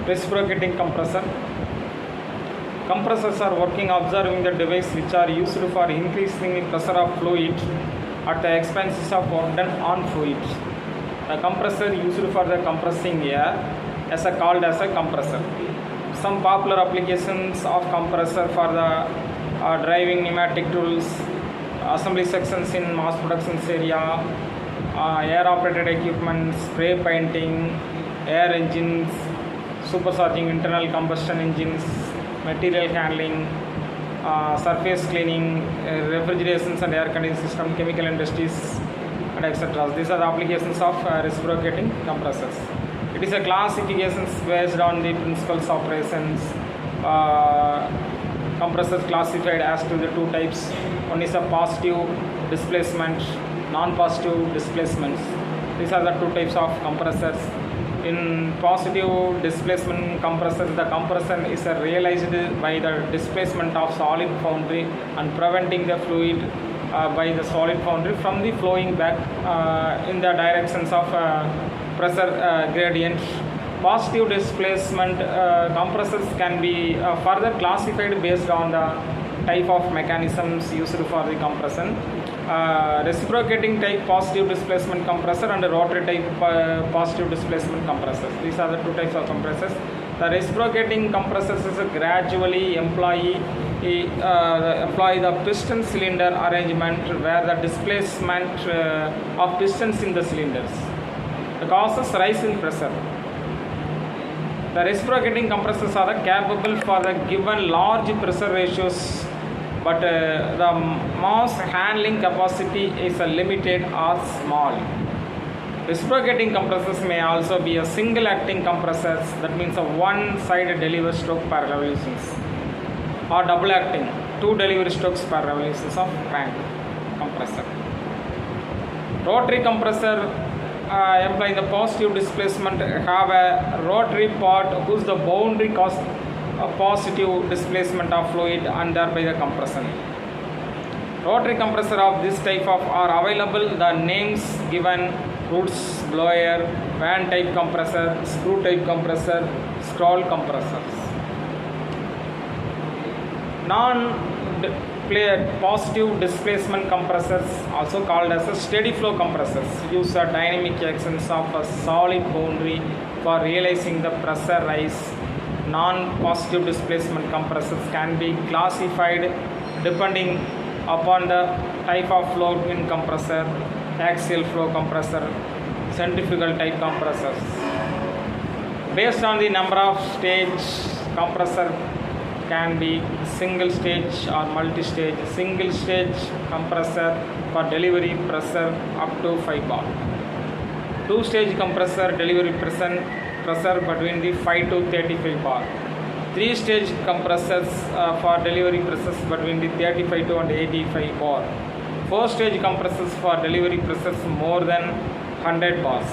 Reciprocating compressor. Compressors are working observing the device which are used for increasing the pressure of fluid at the expense of work done on fluid. The compressor used for the compressing air is called as a compressor. Some popular applications of compressor for the driving pneumatic tools, assembly sections in mass production area, air operated equipment, spray painting, air engines, supercharging internal combustion engines, material handling, surface cleaning, refrigerations and air conditioning system, chemical industries, and etc. These are the applications of reciprocating compressors. It is a classification based on the principles of operations. Compressors classified as to the two types. One is a positive displacement, non-positive displacements. These are the two types of compressors. In positive displacement compressors, the compression is realized by the displacement of solid boundary and preventing the fluid by the solid boundary from the flowing back in the directions of pressure gradient. Positive displacement compressors can be further classified based on the type of mechanisms used for the compression. Reciprocating type positive displacement compressor and rotary type positive displacement compressors. These are the two types of compressors. The reciprocating compressors is gradually employ the piston cylinder arrangement where the displacement of pistons in the cylinders causes rise in pressure. The reciprocating compressors are capable for the given large pressure ratios, but the mass handling capacity is limited or small. Reciprocating compressors may also be a single acting compressors, that means a one side delivery stroke per revolutions, or double acting, two delivery strokes per revolutions of crank compressor. Rotary compressor employing the positive displacement have a rotary part whose the boundary causes a positive displacement of fluid and thereby the compression. Rotary compressor of this type are available. The names given: Roots blower, van type compressor, screw type compressor, scroll compressors. Positive displacement compressors, also called as a steady flow compressors, use the dynamic actions of a solid boundary for realizing the pressure rise. Non-positive displacement compressors can be classified depending upon the type of flow in compressor: axial flow compressor, centrifugal type compressors. Based on the number of stage, compressor can be single stage or multi-stage. Single stage compressor for delivery pressure up to 5 bar. Two stage compressor delivery pressure between the 5 to 35 bar. Three stage compressors for delivery pressures between the 35 to 85 bar. Four stage compressors for delivery pressures more than 100 bars.